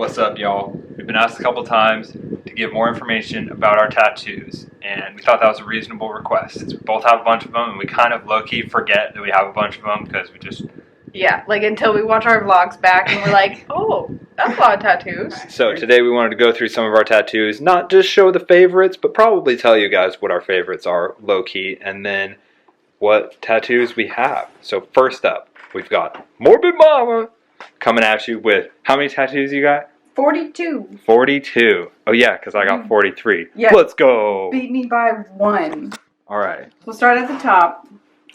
What's up, y'all? We've been asked a couple times to give more information about our tattoos, and we thought that was a reasonable request. Since we both have a bunch of them, and we kind of low-key forget that we have a bunch of them because we just... Yeah, like until we watch our vlogs back and we're like, oh, that's a lot of tattoos. So today we wanted to go through some of our tattoos, not just show the favorites, but probably tell you guys what our favorites are, low-key, and then what tattoos we have. So first up, we've got Morbid Mama coming at you with, how many tattoos you got? 42. 42. Oh yeah, because I got 43. Yeah. Let's go. Beat me by 1. All right. We'll start at the top.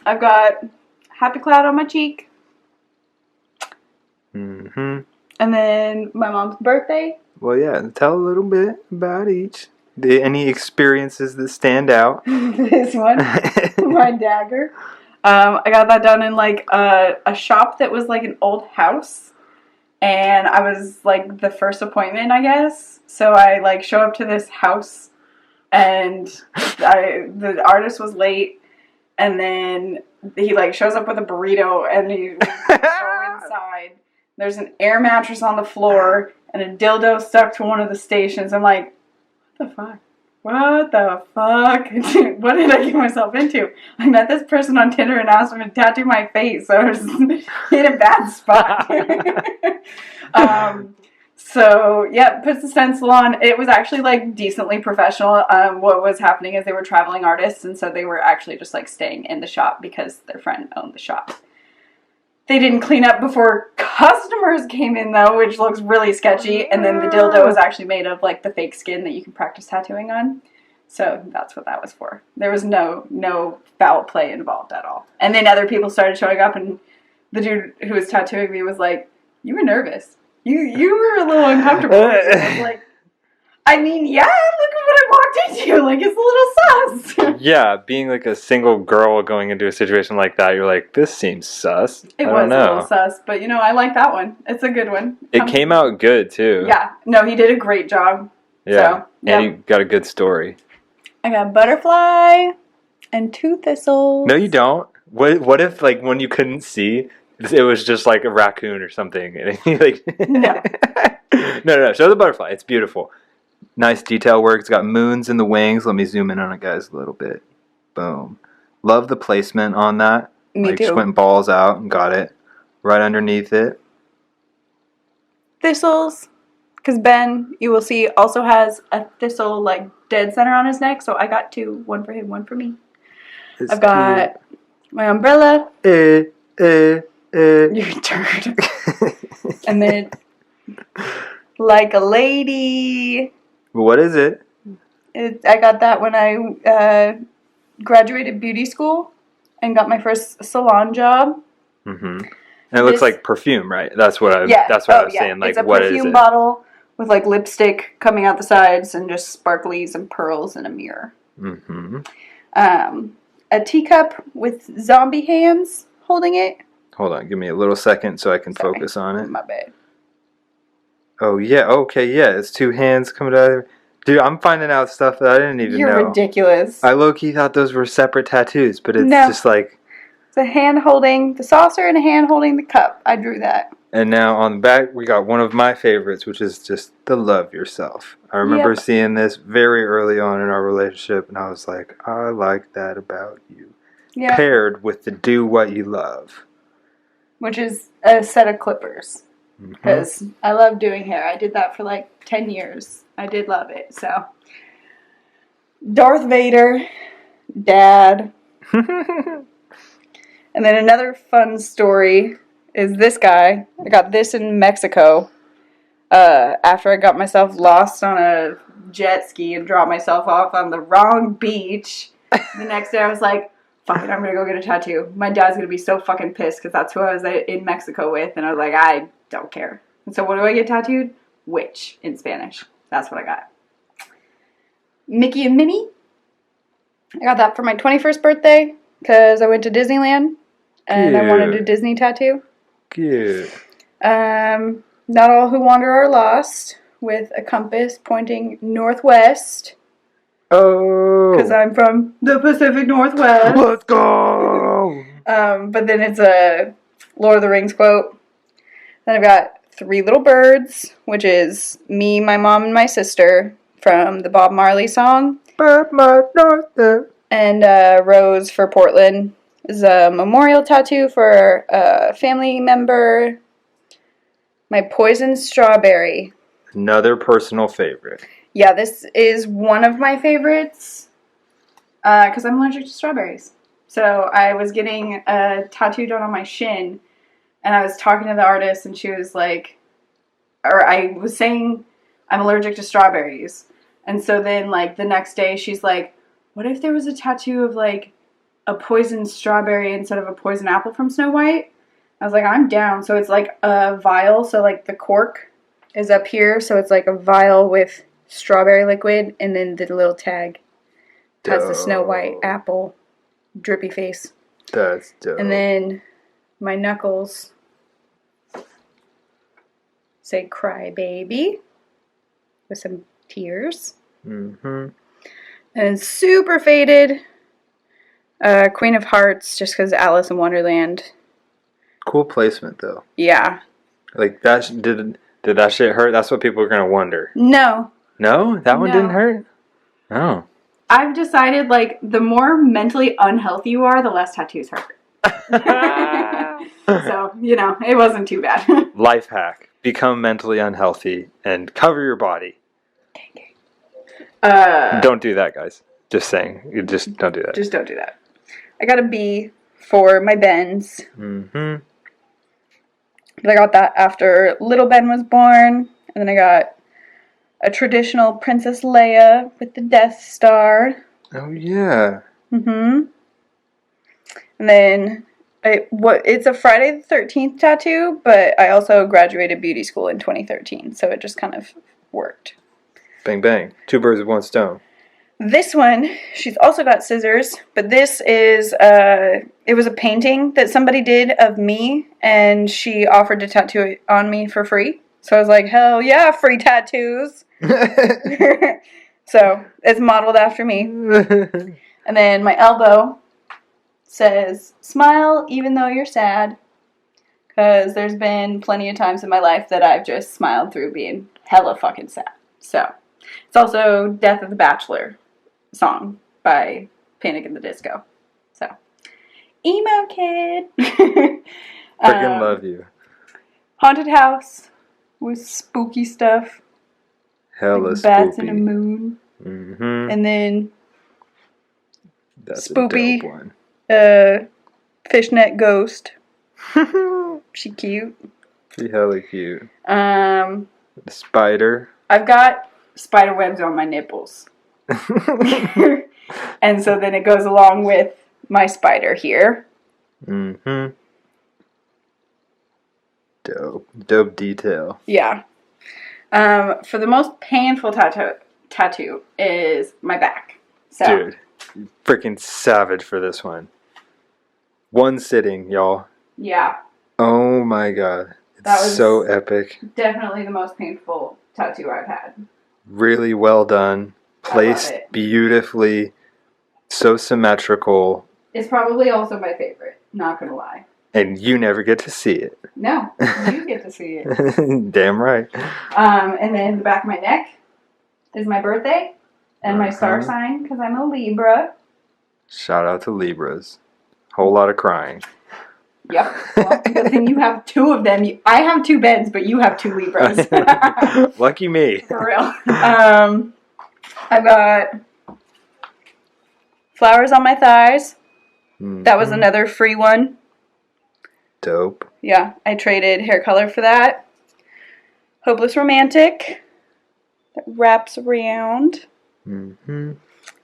I've got Happy Cloud on my cheek. Mm-hmm. And then my mom's birthday. Well, yeah, tell a little bit about each. Any experiences that stand out? This one. My dagger. I got that done in like a shop that was like an old house. And I was like the first appointment, I guess. So I like show up to this house and the artist was late. And then he like shows up with a burrito and we go inside. There's an air mattress on the floor and a dildo stuck to one of the stations. I'm like, what the fuck? What the fuck? What did I get myself into? I met this person on Tinder and asked him to tattoo my face. So I was in a bad spot. So, yeah, puts the stencil on. It was actually, like, decently professional. What was happening is they were traveling artists, and so they were actually just, like, staying in the shop because their friend owned the shop. They didn't clean up before customers came in, though, which looks really sketchy. And then the dildo was actually made of, like, the fake skin that you can practice tattooing on. So that's what that was for. There was no foul play involved at all. And then other people started showing up, and the dude who was tattooing me was like, you were nervous. You were a little uncomfortable. I was like, I mean, yeah, look at what I walked into. Like, it's a little sus. Yeah, being like a single girl going into a situation like that, you're like, this seems sus. It was a little sus, but you know, I like that one. It's a good one. It came out good too. Yeah, no, he did a great job. Yeah, so, yeah. And he got a good story. I got butterfly and 2 thistles. No, you don't. What if like when you couldn't see, it was just like a raccoon or something? And like, No. No. Show the butterfly. It's beautiful. Nice detail work. It's got moons in the wings. Let me zoom in on it, guys, a little bit. Boom. Love the placement on that. Me like, too. Just went balls out and got it right underneath it. Thistles. Because Ben, you will see, also has a thistle, like, dead center on his neck. So I got 2. 1 for him, 1 for me. I've got my umbrella. You're a turd. And then, like a lady. What is it? I got that when I graduated beauty school and got my first salon job. Mm-hmm. And it looks like perfume, right? That's what I was saying. Like, it's a what is it? perfume bottle with like lipstick coming out the sides and just sparklies and pearls in a mirror. Mm-hmm. A teacup with zombie hands holding it. Hold on, give me a little second so I can focus on it. My bad. Oh, yeah, okay, yeah, it's 2 hands coming out of it. Dude, I'm finding out stuff that I didn't even know. You're ridiculous. I low-key thought those were separate tattoos, but it's just like... It's a hand holding the saucer and a hand holding the cup. I drew that. And now on the back, we got one of my favorites, which is just the love yourself. I remember seeing this very early on in our relationship, and I was like, I like that about you. Yep. Paired with the do what you love. Which is a set of clippers. Because I love doing hair. I did that for like 10 years. I did love it. So, Darth Vader, Dad. And then another fun story is this guy. I got this in Mexico. After I got myself lost on a jet ski and dropped myself off on the wrong beach. The next day I was like, fuck it, I'm going to go get a tattoo. My dad's going to be so fucking pissed because that's who I was in Mexico with. And I was like, I don't care. And so what do I get tattooed? Witch in Spanish. That's what I got. Mickey and Minnie. I got that for my 21st birthday because I went to Disneyland and I wanted a Disney tattoo. Cute. Not all who wander are lost with a compass pointing northwest. Oh. Because I'm from the Pacific Northwest. Let's go. But then it's a Lord of the Rings quote. Then I've got 3 little birds, which is me, my mom, and my sister from the Bob Marley song. And Rose for Portland is a memorial tattoo for a family member. My poison strawberry. Another personal favorite. Yeah, this is one of my favorites because I'm allergic to strawberries. So I was getting a tattoo done on my shin, and I was talking to the artist, and she was like, or I was saying I'm allergic to strawberries. And so then, like, the next day, she's like, what if there was a tattoo of, like, a poison strawberry instead of a poison apple from Snow White? I was like, I'm down. So it's like a vial, so, like, the cork is up here, so it's like a vial with strawberry liquid, and then the little tag has the Snow White apple drippy face. That's dope. And then my knuckles say cry baby with some tears. Mm-hmm. And super faded Queen of Hearts, just because Alice in Wonderland. Cool placement, though. Yeah. Like, that did that shit hurt? That's what people are going to wonder. No. No? That one didn't hurt? Oh. I've decided, like, the more mentally unhealthy you are, the less tattoos hurt. So, you know, it wasn't too bad. Life hack. Become mentally unhealthy and cover your body. Don't do that, guys. Just saying. You just don't do that. Just don't do that. I got a B for my Bens. Mm-hmm. But I got that after little Ben was born. And then I got a traditional Princess Leia with the Death Star. Oh, yeah. Mm-hmm. And then it's a Friday the 13th tattoo, but I also graduated beauty school in 2013, so it just kind of worked. Bang, bang. 2 birds with 1 stone. This one, she's also got scissors, but this is, it was a painting that somebody did of me, and she offered to tattoo it on me for free. So I was like, hell yeah, free tattoos. So it's modeled after me. And then my elbow says, smile even though you're sad. Because there's been plenty of times in my life that I've just smiled through being hella fucking sad. So it's also Death of the Bachelor song by Panic! At the Disco. So, emo kid. Freaking love you. Haunted house with spooky stuff. Hella like spooky. Bats in a moon. Mm-hmm. And then That's spoopy, a dope one. fishnet ghost. She cute. She hella cute. The spider. I've got spider webs on my nipples. And so then it goes along with my spider here. Mm-hmm. Dope detail. Yeah. For the most painful tattoo is my back. So. Dude, freaking savage for this one. One sitting, y'all. Yeah. Oh my god. That It's was so epic. Definitely the most painful tattoo I've had. Really well done. Placed beautifully. So symmetrical. It's probably also my favorite, not gonna lie. And you never get to see it. No, you get to see it. Damn right. And then the back of my neck is my birthday and my star sign, because I'm a Libra. Shout out to Libras. Whole lot of crying. Yep. Well, good thing you have 2 of them. I have 2 Bens, but you have 2 Libras. Lucky me. For real. I've got flowers on my thighs. Mm-hmm. That was another free one. Dope. Yeah, I traded hair color for that. Hopeless Romantic. That wraps around. Mm-hmm.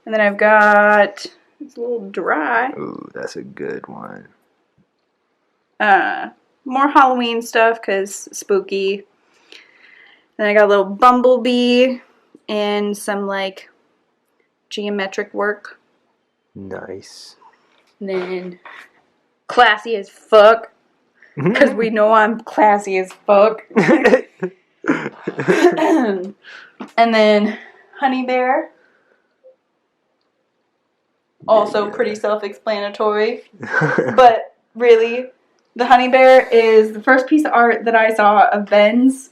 And then I've got, it's a little dry. Ooh, that's a good one. More Halloween stuff because spooky. Then I got a little bumblebee and some like geometric work. Nice. And then classy as fuck because we know I'm classy as fuck. And then honey bear. Also pretty self-explanatory. But really, The honey bear is the first piece of art that I saw of Ben's.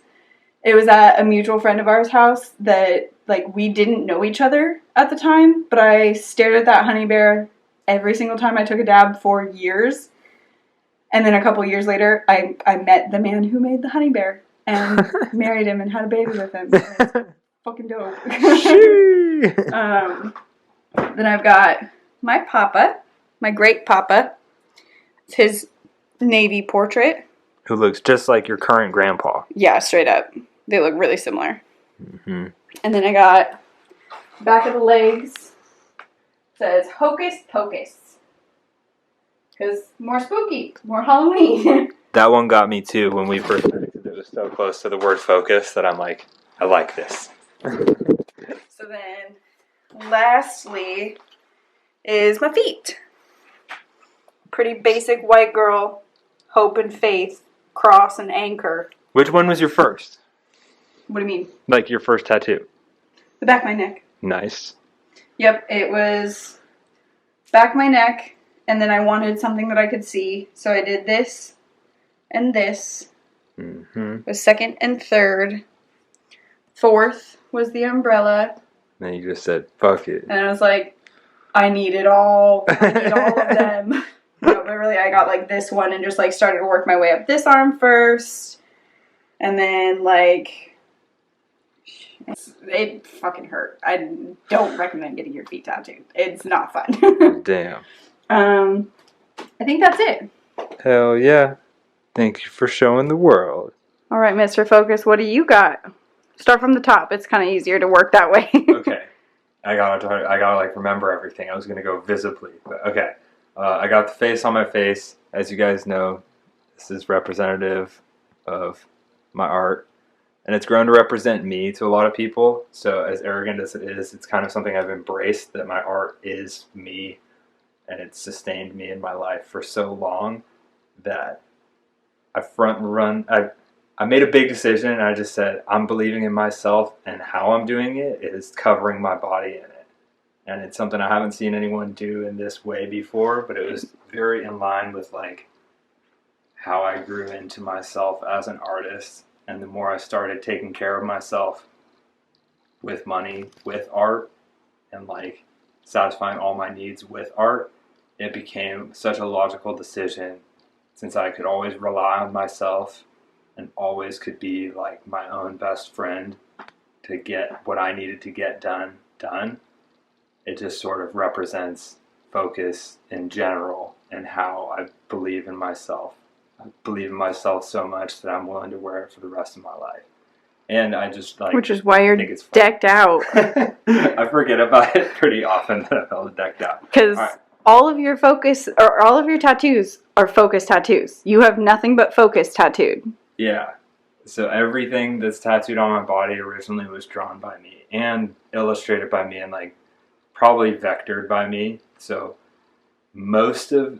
It was at a mutual friend of ours' house that, like, we didn't know each other at the time, but I stared at that honey bear every single time I took a dab for years. And then a couple years later, I met the man who made the honey bear and married him and had a baby with him. It's fucking dope. Then I've got my papa, my great papa. It's his Navy portrait. Who looks just like your current grandpa. Yeah, straight up. They look really similar. Mm-hmm. And then I got back of the legs. Says Hocus Pocus. Because more spooky, more Halloween. That one got me too when we first read it because it was so close to the word focus that I'm like, I like this. So then, lastly, is my feet. Pretty basic white girl, hope and faith, cross and anchor. Which one was your first? What do you mean? Like your first tattoo? The back of my neck. Nice. Yep, it was back of my neck, and then I wanted something that I could see, so I did this and this. Mm-hmm. Was second and third. Fourth was the umbrella. Then you just said, fuck it. And I was like, I need it all. I need all of them. No, but really, I got like this one and just like started to work my way up this arm first. And then like, it fucking hurt. I don't recommend getting your feet tattooed. It's not fun. Damn. I think that's it. Hell yeah. Thank you for showing the world. All right, Mr. Focus, what do you got? Start from the top. It's kind of easier to work that way. Okay. I gotta like remember everything. I was gonna go visibly, but okay. I got the face on my face. As you guys know, this is representative of my art, and it's grown to represent me to a lot of people. So as arrogant as it is, it's kind of something I've embraced, that my art is me, and it's sustained me in my life for so long that I made a big decision, and I just said, I'm believing in myself, and how I'm doing it is covering my body in it. And it's something I haven't seen anyone do in this way before, but it was very in line with like how I grew into myself as an artist. And the more I started taking care of myself with money, with art, and like satisfying all my needs with art, it became such a logical decision, since I could always rely on myself and always could be like my own best friend to get what I needed to get done. It just sort of represents focus in general and how I believe in myself. I believe in myself so much that I'm willing to wear it for the rest of my life. And I just like, which is why you're decked out. I forget about it pretty often that I'm all decked out. Because all of your focus, or all of your tattoos are focus tattoos. You have nothing but focus tattooed. Yeah. So everything that's tattooed on my body originally was drawn by me and illustrated by me and like probably vectored by me. So most of,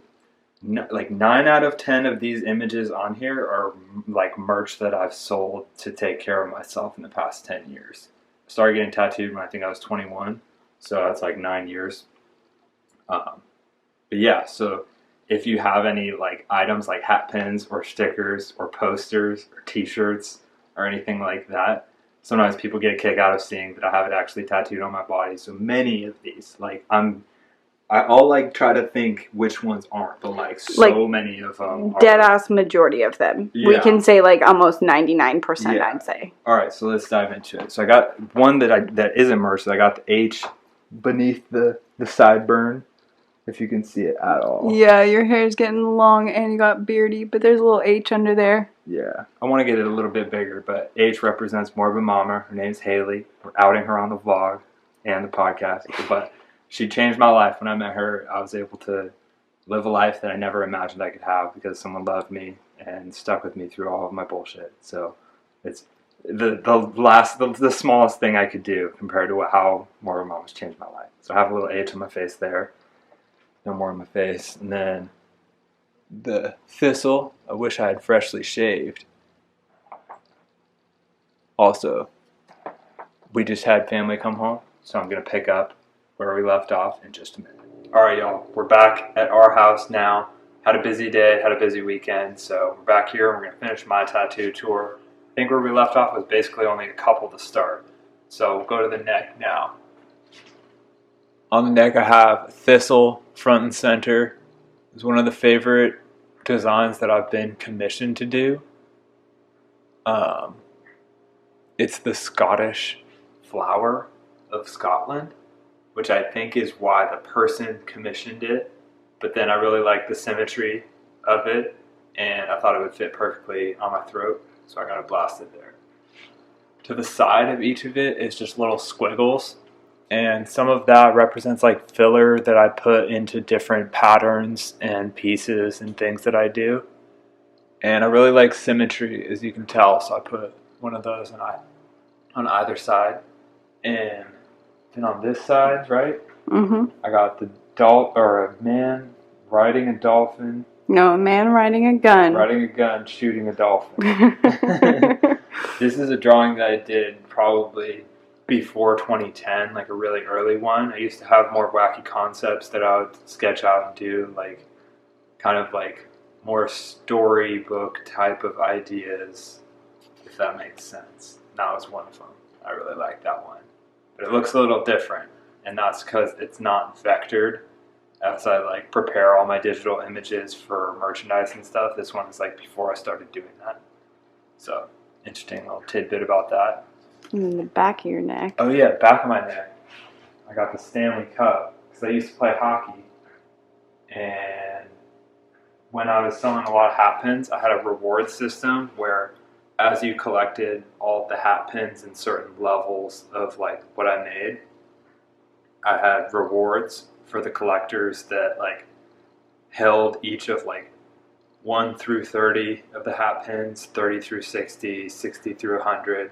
like 9 out of 10 of these images on here are like merch that I've sold to take care of myself in the past 10 years. I started getting tattooed when I think I was 21. So that's like 9 years. But yeah, so if you have any like items like hat pins or stickers or posters or t-shirts or anything like that, sometimes people get a kick out of seeing that I have it actually tattooed on my body. So many of these, like I'll like try to think which ones aren't, but like so like, many of them are. Dead ass majority of them. Yeah. We can say like almost 99%, yeah. I'd say. All right, so let's dive into it. So I got one that is immersed. I got the H beneath the sideburn. If you can see it at all. Yeah, your hair's getting long and you got beardy, but there's a little H under there. Yeah. I want to get it a little bit bigger, but H represents Morbid Mama. Her name's Haley. We're outing her on the vlog and the podcast. But she changed my life. When I met her, I was able to live a life that I never imagined I could have because someone loved me and stuck with me through all of my bullshit. So it's the smallest thing I could do compared to how Morbid Mama's changed my life. So I have a little H on my face there. No more on my face. And then the thistle, I wish I had freshly shaved. Also, we just had family come home, so I'm going to pick up where we left off in just a minute. Alright, y'all, we're back at our house now. had a busy day, had a busy weekend, so we're back here and we're going to finish my tattoo tour. I think where we left off was basically only a couple to start. So we'll go to the neck now. On the neck I have Thistle front and center. It's one of the favorite designs that I've been commissioned to do. It's the Scottish flower of Scotland, which I think is why the person commissioned it. But then I really like the symmetry of it, and I thought it would fit perfectly on my throat, so I got it blasted there. To the side of each of it is just little squiggles, and some of that represents like filler that I put into different patterns and pieces and things that I do. And I really like symmetry, as you can tell, so I put one of those on either side. And then on this side, right? Mm-hmm. I got a man riding a dolphin. No, a man riding a gun. Riding a gun, shooting a dolphin. This is a drawing that I did probably before 2010, like a really early one. I used to have more wacky concepts that I would sketch out and do, like kind of like more storybook type of ideas, if that makes sense. That was one of them. I really like that one. But it looks a little different, and that's because it's not vectored. As I like prepare all my digital images for merchandise and stuff, this one is like before I started doing that. So, interesting little tidbit about that. And then the back of your neck. Oh yeah, back of my neck. I got the Stanley Cup, because I used to play hockey, and when I was selling a lot of hat pins, I had a reward system where as you collected all of the hat pins in certain levels of like what I made, I had rewards for the collectors that like held each of like 1 through 30 of the hat pins, 30 through 60, 60 through 100,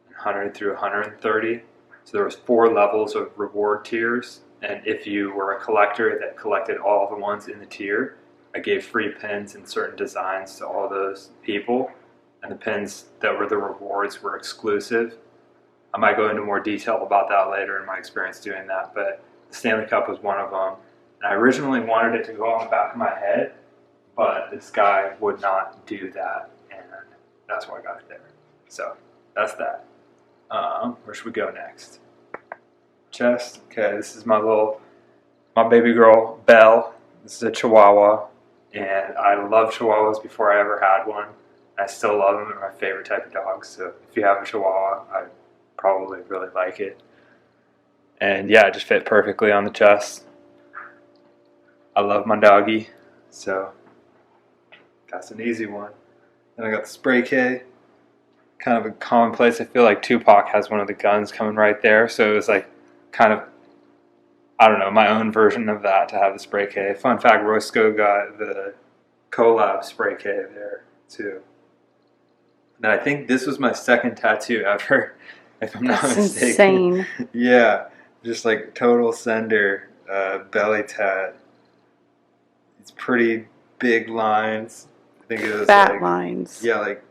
100 through 130. So there was 4 levels of reward tiers, and if you were a collector that collected all the ones in the tier, I gave free pins and certain designs to all those people, and the pins that were the rewards were exclusive. I might go into more detail about that later in my experience doing that, but the Stanley Cup was one of them. And I originally wanted it to go on the back of my head, but this guy would not do that, and that's why I got it there. So that's that. Where should we go next? Chest. Okay, this is my baby girl, Belle. This is a Chihuahua, and I loved Chihuahuas before I ever had one. I still love them. They're my favorite type of dogs, so if you have a Chihuahua, I probably really like it. And yeah, it just fit perfectly on the chest. I love my doggy, so that's an easy one. Then I got the spray K, kind of a commonplace. I feel like Tupac has one of the guns coming right there, so it was like kind of, I don't know, my own version of that to have the spray K. Fun fact, Roscoe got the collab spray K there too. And I think this was my second tattoo ever, if I'm not mistaken. Insane. Yeah, just like total sender belly tat. It's pretty big lines. I think it was Fat like, lines. yeah, like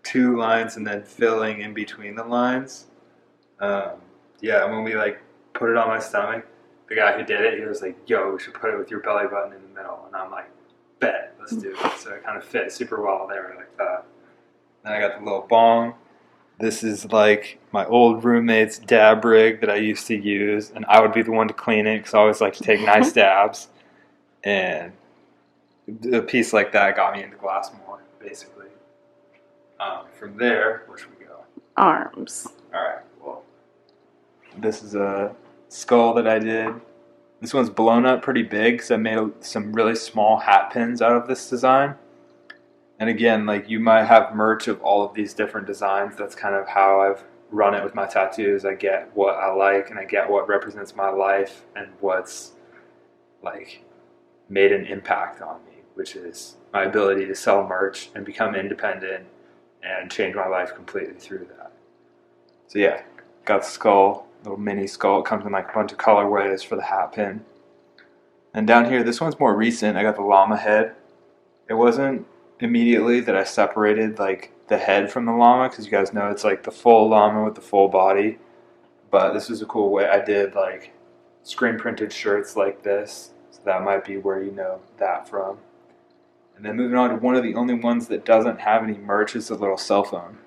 2 lines and then filling in between the lines. Yeah, and when we like put it on my stomach, the guy who did it, he was like, yo, we should put it with your belly button in the middle. And I'm like, bet, let's do it. So it kind of fit super well there like that. Then I got the little bong. This is like my old roommate's dab rig that I used to use, and I would be the one to clean it because I always like to take nice dabs. And a piece like that got me into glass more, basically. From there, where should we go? Arms. Alright, well, this is a skull that I did. This one's blown up pretty big because I made some really small hat pins out of this design. And again, like you might have merch of all of these different designs. That's kind of how I've run it with my tattoos. I get what I like and I get what represents my life and what's like made an impact on me, which is my ability to sell merch and become independent and change my life completely through that. So yeah, got the skull, little mini skull. It comes in like a bunch of colorways for the hat pin. And down here, this one's more recent. I got the llama head. It wasn't immediately that I separated like the head from the llama, because you guys know it's like the full llama with the full body. But this was a cool way. I did like screen printed shirts like this, so that might be where you know that from. And then moving on to one of the only ones that doesn't have any merch is the little cell phone.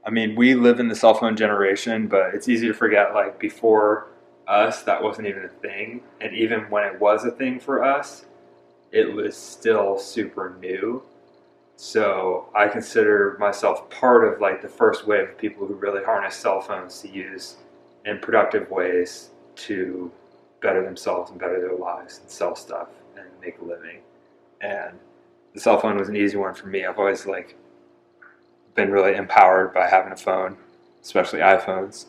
I mean, we live in the cell phone generation, but it's easy to forget, like, before us, that wasn't even a thing. And even when it was a thing for us, it was still super new. So I consider myself part of, like, the first wave of people who really harness cell phones to use in productive ways to better themselves and better their lives and sell stuff and make a living. And the cell phone was an easy one for me. I've always, like, been really empowered by having a phone, especially iPhones.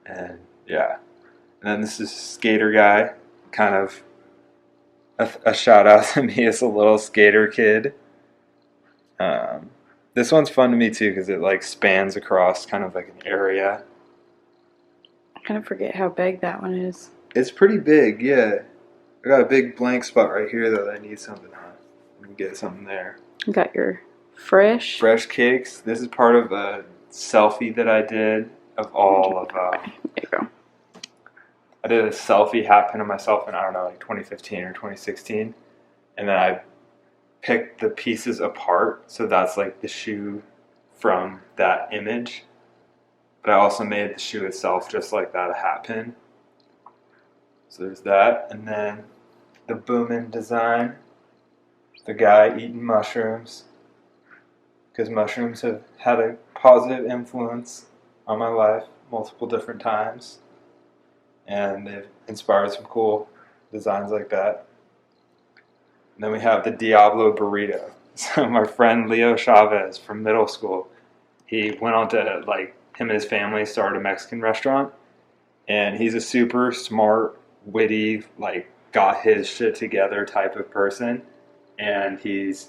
And yeah. And then this is Skater Guy, kind of a shout out to me as a little skater kid. This one's fun to me too because it, like, spans across kind of like an area. I kind of forget how big that one is. It's pretty big, yeah. I got a big blank spot right here though that I need something on. Let me get something there. You got your fresh cakes. This is part of a selfie that I did of all of. There you go. I did a selfie hat pin of myself in, I don't know, like 2015 or 2016, and then I picked the pieces apart. So that's like the shoe from that image, but I also made the shoe itself just like that, a hat pin. So there's that, and then the Boomin' design, the guy eating mushrooms, because mushrooms have had a positive influence on my life multiple different times, and they've inspired some cool designs like that. And then we have the Diablo burrito. So my friend Leo Chavez from middle school, he went on to, like, him and his family started a Mexican restaurant, and he's a super smart, witty, like, got his shit together type of person, and him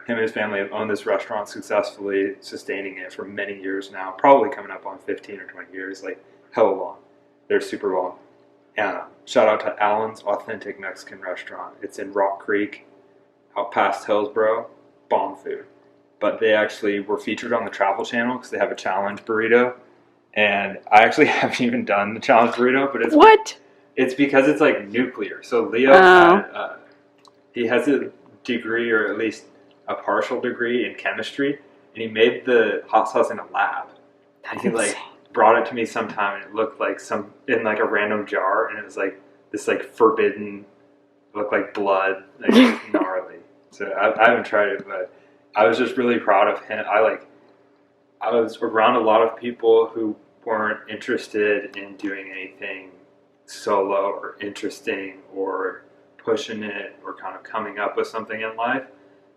and his family have owned this restaurant successfully, sustaining it for many years now, probably coming up on 15 or 20 years, like, hella long. They're super long. Shout out to Alan's Authentic Mexican Restaurant. It's in Rock Creek, out past Hillsboro. Bomb food. But they actually were featured on the Travel Channel because they have a challenge burrito, and I actually haven't even done the challenge burrito, but it's because it's, like, nuclear. So Leo he has a degree, or at least a partial degree, in chemistry, and he made the hot sauce in a lab. That's and he, like, brought it to me sometime, and it looked like in, like, a random jar, and it was like this, like, forbidden, looked like blood, like, it was gnarly. So I haven't tried it, but I was just really proud of him. I was around a lot of people who weren't interested in doing anything solo or interesting or pushing it or kind of coming up with something in life.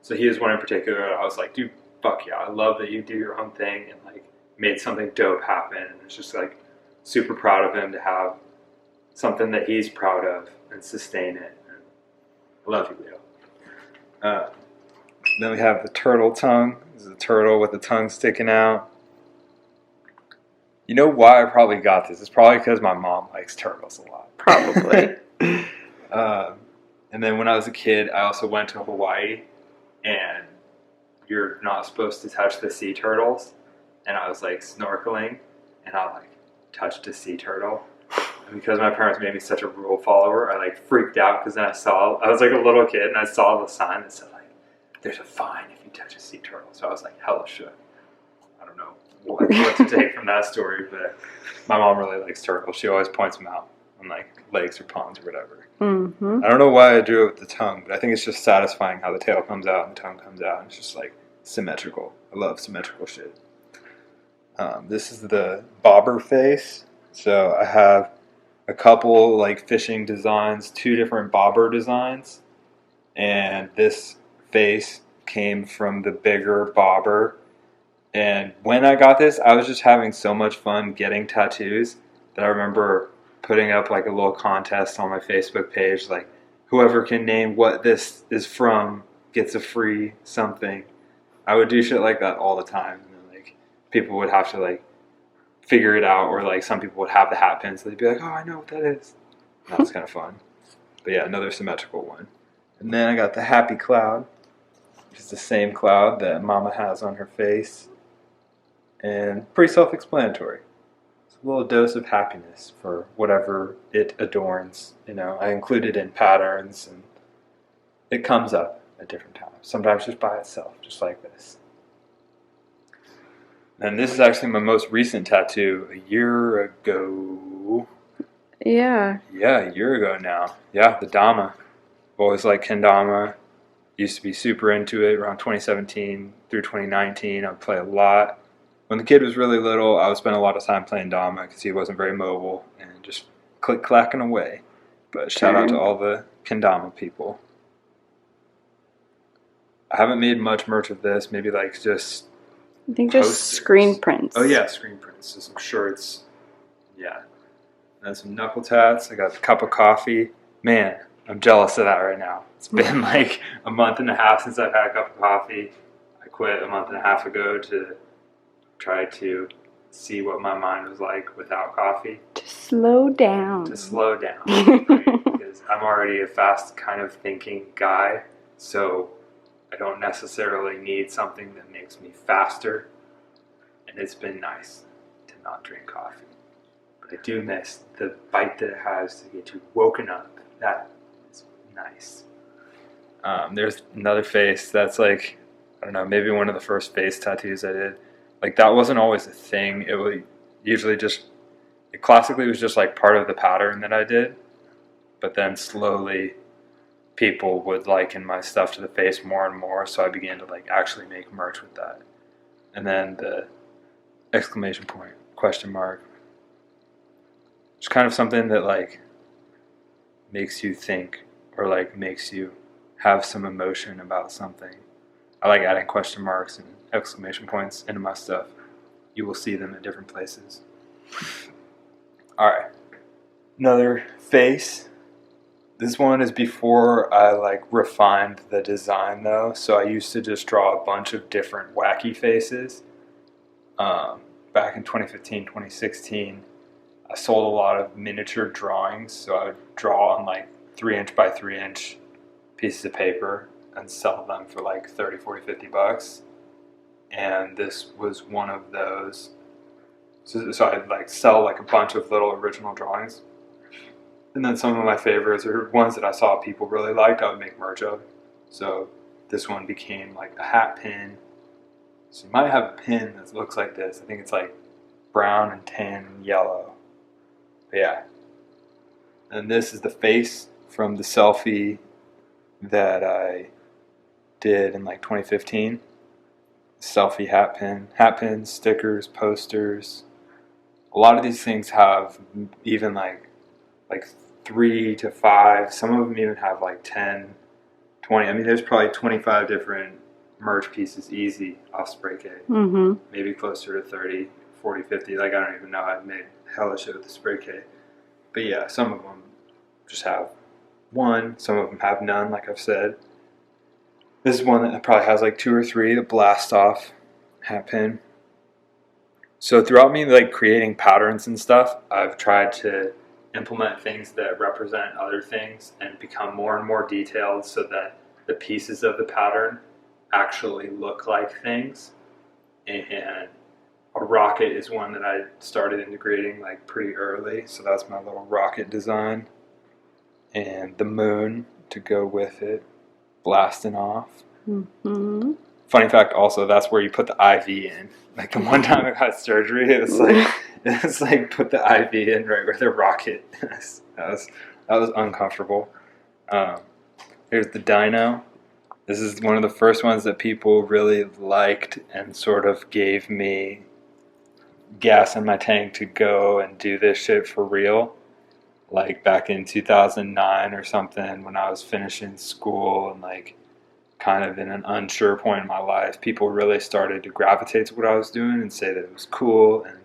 So he was one in particular that I was like, dude, fuck yeah, I love that you do your own thing and, like, made something dope happen. And it's just, like, super proud of him to have something that he's proud of and sustain it. And I love you, Leo. Then we have the turtle tongue. This is a turtle with the tongue sticking out. You know why I probably got this? It's probably because my mom likes turtles a lot. Probably. And then when I was a kid, I also went to Hawaii, and you're not supposed to touch the sea turtles. And I was, like, snorkeling, and I, like, touched a sea turtle. And because my parents made me such a rule follower, I, like, freaked out because then I was, like, a little kid, and I saw the sign that said, like, there's a fine if you touch a sea turtle. So I was like, hella shook. I don't know what to take from that story, but my mom really likes turtles. She always points them out on, like, lakes or ponds or whatever. Mm-hmm. I don't know why I drew it with the tongue, but I think it's just satisfying how the tail comes out and the tongue comes out. And it's just, like, symmetrical. I love symmetrical shit. This is the bobber face. So I have a couple, like, fishing designs, 2 different bobber designs, and this face came from the bigger bobber. And when I got this, I was just having so much fun getting tattoos that I remember putting up, like, a little contest on my Facebook page, like, whoever can name what this is from gets a free something. I would do shit like that all the time. And then, like, people would have to, like, figure it out, or, like, some people would have the hat pin, so they'd be like, oh, I know what that is. That was kind of fun. But yeah, another symmetrical one. And then I got the happy cloud, which is the same cloud that Mama has on her face. And pretty self-explanatory. It's a little dose of happiness for whatever it adorns. You know, I include it in patterns, and it comes up at different times. Sometimes just by itself, just like this. And this is actually my most recent tattoo a year ago. Yeah. Yeah, a year ago now. Yeah, the Dama. Always liked Kendama. Used to be super into it around 2017 through 2019. I would play a lot. When the kid was really little, I would spend a lot of time playing Dama because he wasn't very mobile and just click-clacking away. But shout out to all the Kendama people. I haven't made much merch of this. Maybe like just I think posters. just screen prints. Oh yeah, screen prints. So some shirts. Yeah. And some knuckle tats. I got a cup of coffee. Man, I'm jealous of that right now. It's been like a month and a half since I've had a cup of coffee. I quit a month and a half ago to try to see what my mind was like without coffee. To slow down. Right? Because I'm already a fast kind of thinking guy. So I don't necessarily need something that makes me faster. And it's been nice to not drink coffee. But I do miss the bite that it has to get you woken up. That is nice. There's another face that's like, I don't know, maybe one of the first face tattoos I did. Like that wasn't always a thing. It was usually just, it classically was just like part of the pattern that I did. But then slowly people would liken my stuff to the face more and more. So I began to like actually make merch with that. And then the exclamation point, question mark. It's kind of something that like makes you think or like makes you have some emotion about something. I like adding question marks and exclamation points into my stuff. You will see them at different places. Alright. Another face. This one is before I like refined the design though. So I used to just draw a bunch of different wacky faces. Back in 2015, 2016, I sold a lot of miniature drawings. So I would draw on like 3" by 3" pieces of paper and sell them for like 30, 40, 50 bucks. And this was one of those. So I'd like sell like a bunch of little original drawings. And then some of my favorites are ones that I saw people really liked, I would make merch of. So this one became like a hat pin. So you might have a pin that looks like this. I think it's like brown and tan and yellow. But yeah. And this is the face from the selfie that I did in like 2015. Selfie hat pin. Hat pins, stickers, posters. A lot of these things have even like 3 to 5. Some of them even have like 10, 20. I mean, there's probably 25 different merch pieces easy off spray K. Mm-hmm. Maybe closer to 30, 40, 50. Like, I don't even know. I've made hella shit with the spray K. But yeah, some of them just have one. Some of them have none, like I've said. This is one that probably has like 2 or 3. The blast off hat pin. So throughout me like creating patterns and stuff, I've tried to implement things that represent other things and become more and more detailed so that the pieces of the pattern actually look like things. And a rocket is one that I started integrating like pretty early. So that's my little rocket design. And the moon to go with it, blasting off. Mm-hmm. Funny fact also, that's where you put the IV in. Like the one time I got surgery, it was like put the IV in right where the rocket is. That was uncomfortable. Here's the dino. This is one of the first ones that people really liked and sort of gave me gas in my tank to go and do this shit for real. Like back in 2009 or something when I was finishing school and like kind of in an unsure point in my life, people really started to gravitate to what I was doing and say that it was cool and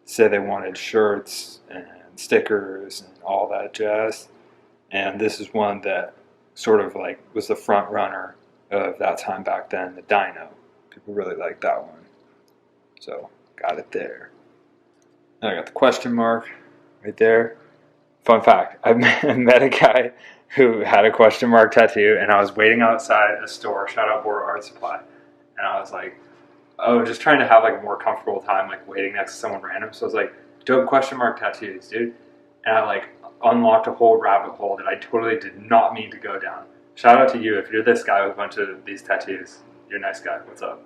say they wanted shirts and stickers and all that jazz. And this is one that sort of like was the front runner of that time back then, the dino. People really liked that one. So got it there. Then I got the question mark right there. Fun fact, I met a guy who had a question mark tattoo, and I was waiting outside a store, shout out Board Art Supply, and I was like, just trying to have like a more comfortable time, like waiting next to someone random. So I was like, dope question mark tattoos, dude. And I like unlocked a whole rabbit hole that I totally did not mean to go down. shout out to you if you're this guy with a bunch of these tattoos. You're a nice guy. What's up?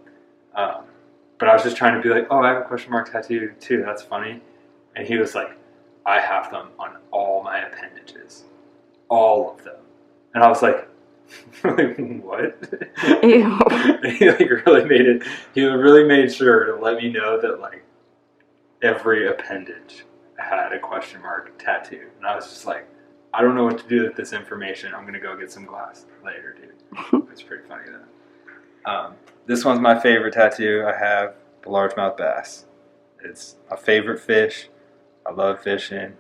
But I was just trying to be like, oh, I have a question mark tattoo too. That's funny. And he was like, I have them on all my appendages. All of them. And I was like, what? Ew. He really made sure to let me know that like every appendage had a question mark tattoo. And I was just like, I don't know what to do with this information. I'm going to go get some glass later, dude. It's pretty funny though. This one's my favorite tattoo. I have the largemouth bass. It's my favorite fish. I love fishing.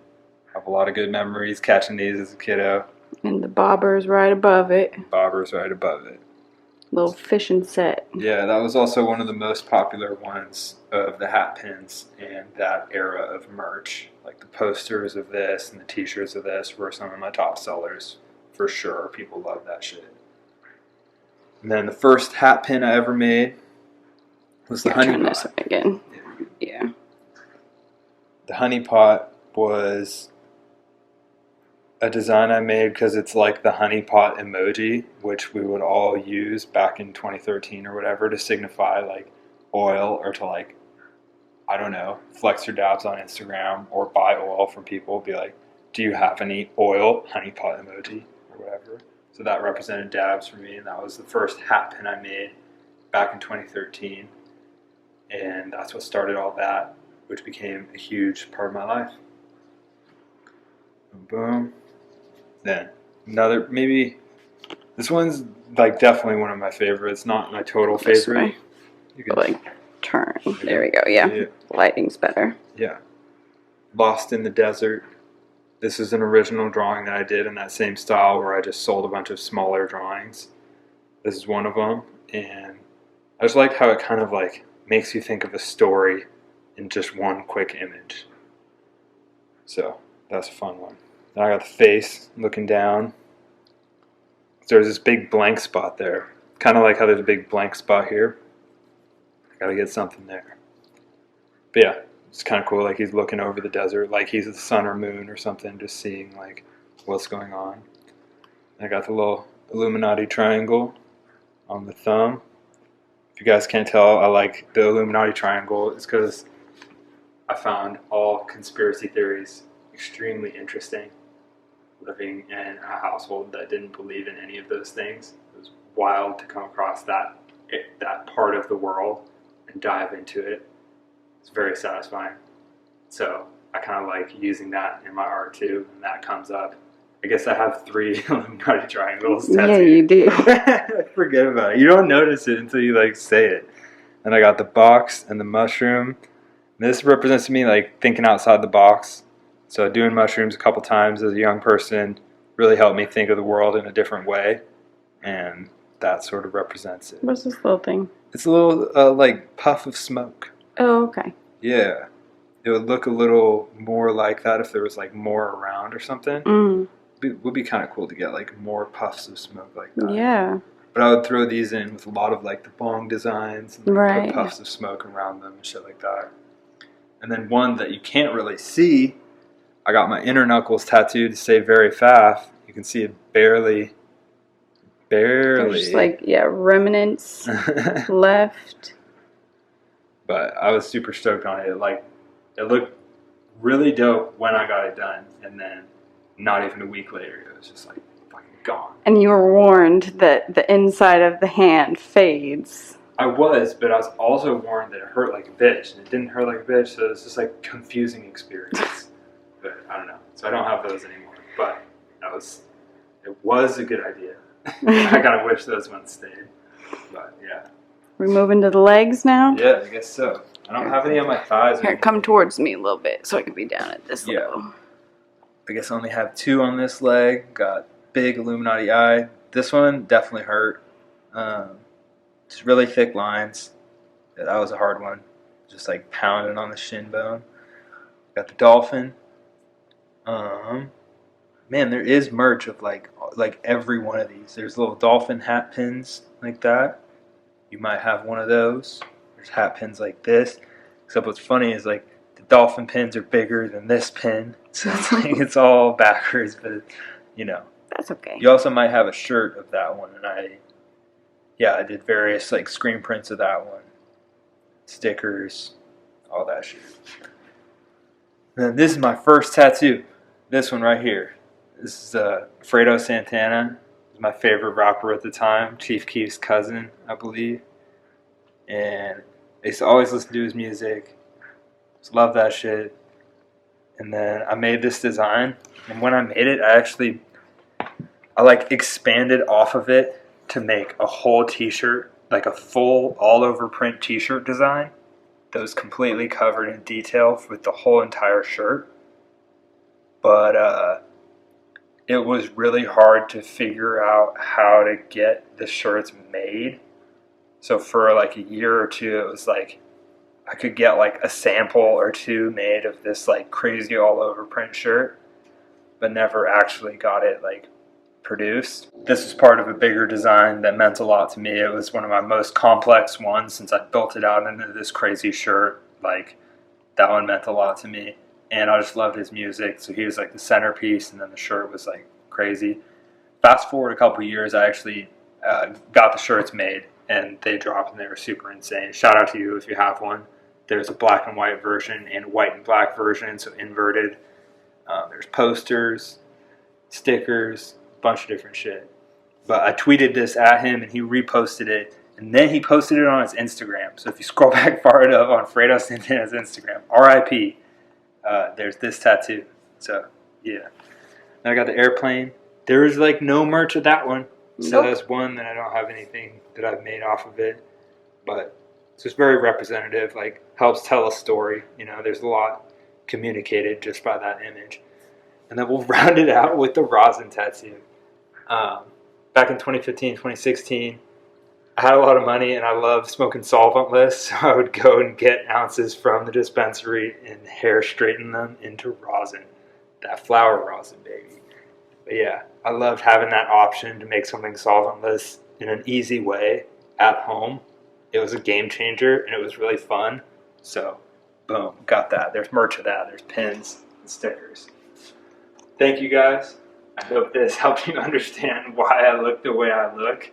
I have a lot of good memories catching these as a kiddo. And the bobber's right above it. Bobber's right above it. Little fishing set. Yeah, that was also one of the most popular ones of the hat pins and that era of merch. Like the posters of this and the t-shirts of this were some of my top sellers for sure. People love that shit. And then the first hat pin I ever made was the honey pot. This way again. Yeah. The honey pot was a design I made because it's like the honey pot emoji, which we would all use back in 2013 or whatever to signify like oil or to like, I don't know, flex your dabs on Instagram or buy oil from people. Be like, do you have any oil? Honey pot emoji or whatever. So that represented dabs for me, and that was the first hat pin I made back in 2013. And that's what started all that, which became a huge part of my life. Boom. Then another, maybe this one's like definitely one of my favorites, not my total favorite. You can like turn. There we go. Yeah. Lighting's better. Yeah. Lost in the Desert. This is an original drawing that I did in that same style where I just sold a bunch of smaller drawings. This is one of them, and I just like how it kind of like makes you think of a story in just one quick image. So that's a fun one. Then I got the face looking down. So there's this big blank spot there. Kind of like how there's a big blank spot here. I gotta get something there. But yeah, it's kind of cool. Like he's looking over the desert, like he's the sun or moon or something, just seeing like what's going on. I got the little Illuminati triangle on the thumb. If you guys can't tell, I like the Illuminati triangle. It's because I found all conspiracy theories extremely interesting. Living in a household that didn't believe in any of those things, it was wild to come across that part of the world and dive into it. It's very satisfying. So I kind of like using that in my art too, and that comes up. I guess I have 3 Illuminati triangles tattooed. Yeah, you do. I forget about it. You don't notice it until you like say it. And I got the box and the mushroom. This represents me like thinking outside the box. So doing mushrooms a couple times as a young person really helped me think of the world in a different way, and that sort of represents it. What's this little thing? It's a little like puff of smoke. Oh, okay. Yeah. It would look a little more like that if there was like more around or something. Mm. It would be kind of cool to get like more puffs of smoke like that. Yeah. But I would throw these in with a lot of like the bong designs and right. Put puffs of smoke around them and shit like that. And then one that you can't really see, I got my inner knuckles tattooed to say very fast. You can see it barely. There's like, remnants left. But I was super stoked on it. Like, it looked really dope when I got it done. And then not even a week later, it was just like fucking gone. And you were warned that the inside of the hand fades. I was, but I was also warned that it hurt like a bitch. And it didn't hurt like a bitch, so it was just like confusing experience. But I don't know. So I don't have those anymore. But it was a good idea. I kind of wish those ones stayed. But yeah. We're moving to the legs now? Yeah, I guess so. I don't have any on my thighs. Here, come towards me a little bit so I can be down at this level. I guess I only have 2 on this leg. Got big Illuminati eye. This one definitely hurt. Just really thick lines. That was a hard one. Just like pounding on the shin bone. Got the dolphin. Man, there is merch of like every one of these. There's little dolphin hat pins like that. You might have one of those. There's hat pins like this. Except what's funny is like the dolphin pins are bigger than this pin. So it's like it's all backwards, but you know. That's okay. You also might have a shirt of that one, and I did various like screen prints of that one, stickers, all that shit. And then this is my first tattoo. This one right here. This is Fredo Santana. He's my favorite rapper at the time. Chief Keef's cousin, I believe. And I used to always listen to his music. Just love that shit. And then I made this design. And when I made it, I like expanded off of it to make a whole t-shirt, like a full all-over print t-shirt design that was completely covered in detail with the whole entire shirt. But it was really hard to figure out how to get the shirts made. So for like a year or two, it was like I could get like a sample or two made of this like crazy all-over print shirt, but never actually got it like produced. This was part of a bigger design that meant a lot to me. It was one of my most complex ones since I built it out into this crazy shirt. Like, that one meant a lot to me. And I just loved his music, so he was like the centerpiece, and then the shirt was like crazy. Fast forward a couple years, I actually got the shirts made, and they dropped, and they were super insane. Shout out to you if you have one. There's a black and white version and white and black version, so inverted. There's posters, stickers, a bunch of different shit. But I tweeted this at him, and he reposted it, and then he posted it on his Instagram. So if you scroll back far enough on Fredo Santana's Instagram, RIP, there's this tattoo. So, yeah. Then I got the airplane. There is like no merch of that one. So that's one that I don't have anything that I've made off of it. But it's just very representative, like helps tell a story. You know, there's a lot communicated just by that image. And then we'll round it out with the rosin tattoo. Back in 2015, 2016, I had a lot of money and I loved smoking solventless. So I would go and get ounces from the dispensary and hair straighten them into rosin. That flower rosin, baby. But yeah, I loved having that option to make something solventless in an easy way at home. It was a game changer and it was really fun. So, boom, got that. There's merch of that. There's pins and stickers. Thank you guys. I hope this helped you understand why I look the way I look.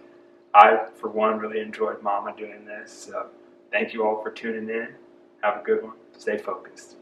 I, for one, really enjoyed Mama doing this. So, thank you all for tuning in. Have a good one. Stay focused.